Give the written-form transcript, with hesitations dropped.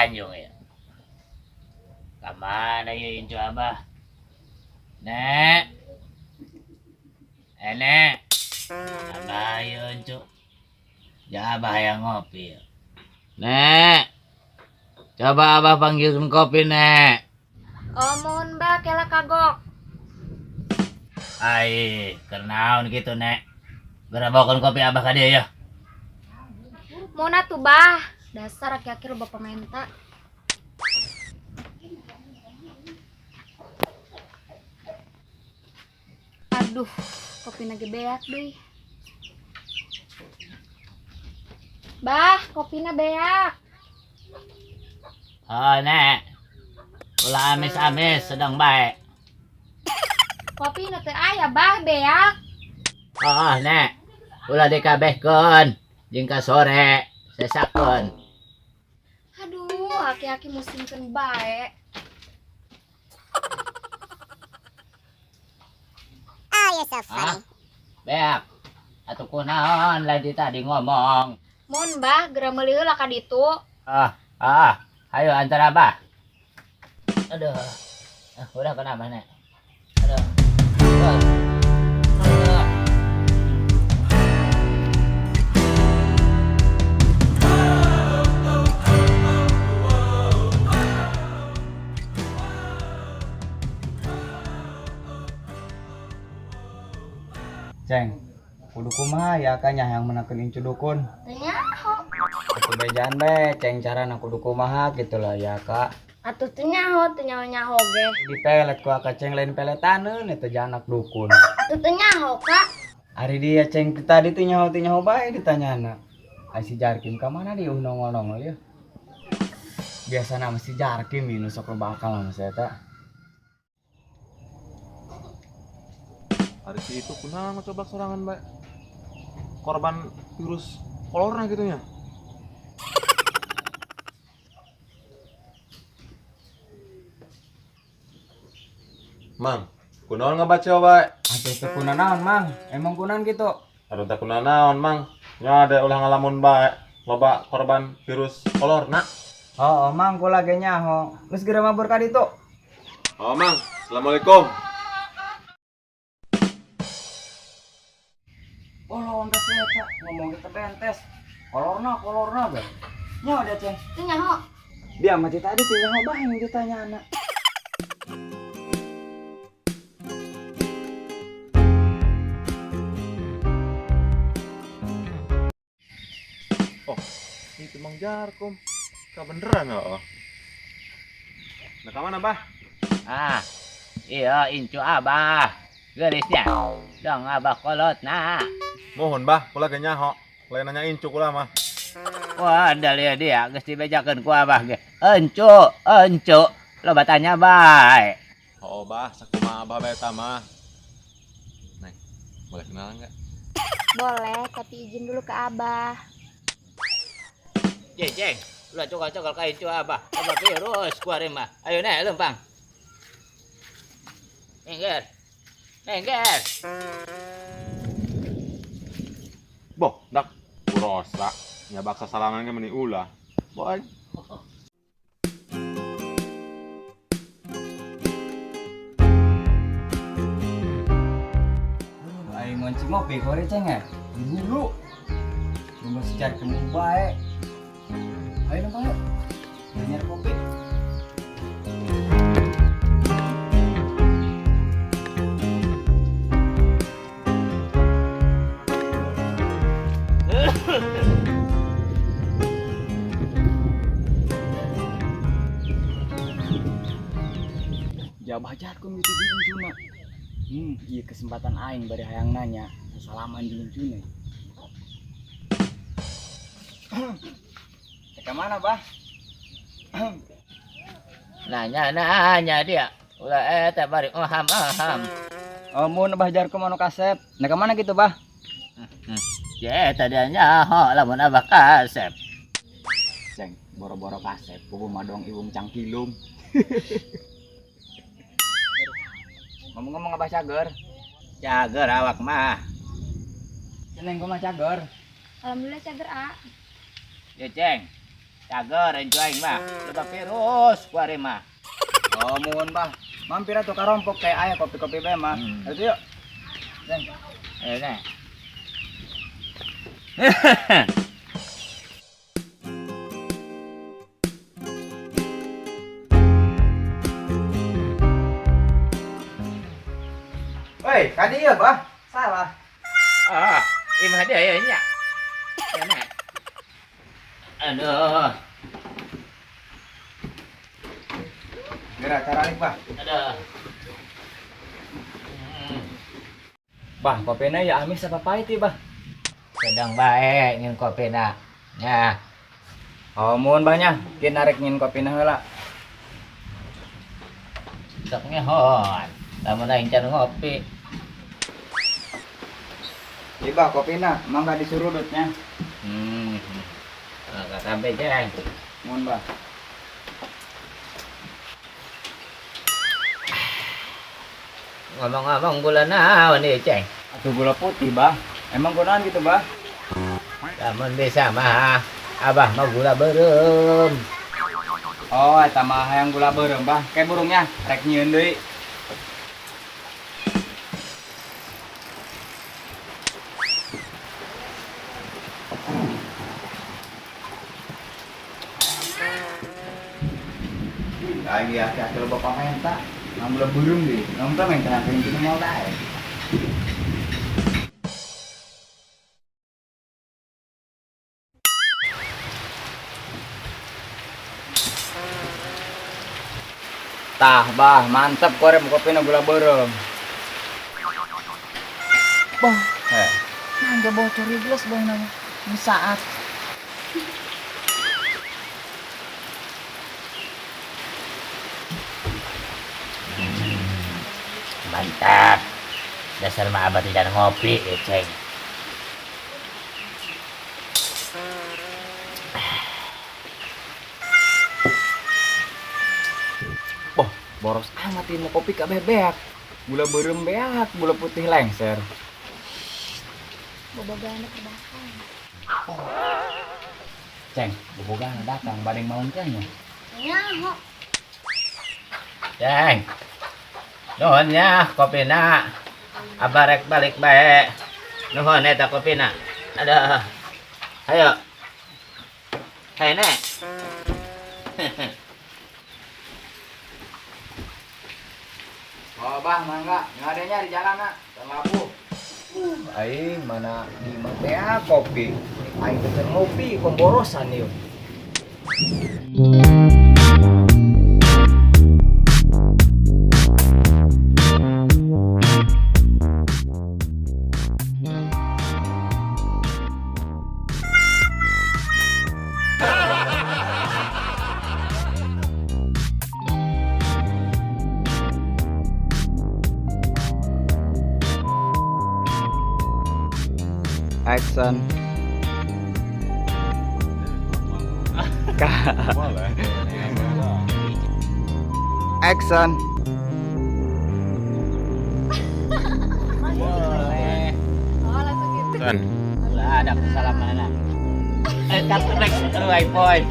Lanjung ya. Kamana yun inco abah? Nek. Nek. Abah yun inco. Ya abah yang ngopi ya. Nek. Coba abah panggilkan kopi, Nek. Oh, mohon Mbak, kela kagok. Ai, kenaun gitu, Nek. Gerabakan kopi abah ka dia ya. Mona tuh, Bah. Dasar aki-aki lo bapak menta. Aduh, kopi lagi beak deh. Bah, kopinya beak. Oh, Nek. Ulah amis-amis sedang baik. Kopi teh aya, Bah, beak. Oh, Nek. Ulah dikabehkeun. Jingka sore sesakeun. Aduh, aki-aki musimkeun bae. Oh, you're so funny. Beak. Atuh kunaon lain tadi ngomong. Mun Bah, geura meuli heula ka ditu. Ayo antar abah. Aduh. Udah kenapa, Nek? Aduh. Ceng, kudu kumaha ya kanya yang menekenin cudukun. Tenyaho. Aku bejaan be, ceng cara nak kudu kumaha gitu lah ya kak. Atuh tenyaho ge. Di pelet ku akak ceng lain peletaneun itu janak dukun. Atuh tenyaho, Kak. Hari dia ceng tadi tuh nyaho bae ditanyana. Ai si Jarkim ka mana dia nongol-nongol ya. Biasa nama si Jarkim ini sok bakal sama saya tak. Hari si itu kunaon coba sorangan mbak korban virus corona gitu ya. Mang, kunaon ngabaca wae? Atuh teu kunaon mang, emang kunaon gitu. Aduh tak kunaon mang, nya ada ulah ngalamun bae loba korban virus corona. Oh mang kula ge nyaho. Geus geura mabur ka ditu. Oh mang, assalamualaikum. Oh, ontes eta ngomong kita bentes. Kolorna be. Nyaho dia ceng. Tenyaho. Dia mati tadi tuh nyaho bae yang ditanya anak. Oh, itu Mang Jarkom. Kebeneran oh. Nah, kamana bah? Iya incu abah. Gerisnya. Dong abah kolotna. Mohon bah, kula ge nyaho. Lain nanya incu kula mah. Wah, dalih dia geus dibejakeun ku abah ge. Encu. Loba tanya bae. Oh bah, sakumaha abah bae tah mah. Neng, boleh kenalan enggak? Boleh, tapi izin dulu ke Abah. Ceng. Ulah cokal-cokal ka incu abah. Abah virus ku ari mah. Ayo nek lempang. Nengger. Boh, dak kurosa. Nya baksa salangan ge meni ulah. Boy. Aing ngonci ngopi kore ceng ya. Dulu. Lu masih cari temu bae. Ayo bae. Nyari kopi. jabah jatkum gitu di ujuna. Iya kesempatan aing bari hayang nanya salaman di ujuna. Ke mana, Bah? Nanya dia. Ulah eta bari aham. Oh, mau nebah jarkum anu kasep. Nah, ke mana gitu, Bah? Ya tadi nyaho lamun abah kasep. Ceng, boro-boro kasep, kubu madong iwung cangkilung. Ngomong-ngomong Abah Cager. Cager awak mah. Ceneng kumaha Cager? Alhamdulillah cager A. Ya ceng. Cager enjoy mah. Lebah virus kuari mah. Oh, muhun, Bah. Mampir atuh ka rompok teh aya kopi-kopi bae mah. Atuh yuk. Ceng. Nih. Woi, ka dieu, Bah. Salah. Imah dia ya nya. Enak. Aduh. Gerak cara alik, Bah. Aduh. Bah, kopina ya amis apa pahit ya, Bah? Sedang baik ngin kopi nak. Ya. Oh, muhun Bahnya. Kieu narek ngin kopina heula. Sok ngehon. Lamun aing can ngopi. Ieu Bah kopina, mangga disurudutnya. Enggak sampai ceng. Muhun, Bah. Ngomong-ngomong gula naon nih ceng. Atuh gula putih, Bah. Emang kunaon gitu, Bah? Lamun bisa mah abah mau gula beureum. Oh, eta mah hayang gula beureum, Bah. Kayak burungnya, rek nyieun deui. Lagi hati-hati lo bapak menta. Ngambil burung deh. Ngambil menta yang ini mau dah. Tah, Bah, mantep korem kopi gula beureum. Bah, nangga bocor di gelas Bah nama. Ini saat. Mantap. Dasar mah abah tidak ngopi ya ceng. Boh, boros amat ini kopi kabeh beak. Gula beureum beak, gula putih lengser. Bobogan terbakar. Ceng, bobogan datang badeng maun nya. Nyaho. Ceng. Nuhun ya kopina. Abah rek balik bae. Nuhun eta kopina. Aduh. Ayo. Hai nek. Oh, Bah, mangga. Ngadenya di jalan, Nak. Terlabu. Aing mana di mah kopi. Aing pesen ngopi pemborosan yuk. Action. Action. Boleh. Oh, langsung gitu. Kan. Lah ada kesalahan mana? Kartu rek, aduh iPhone.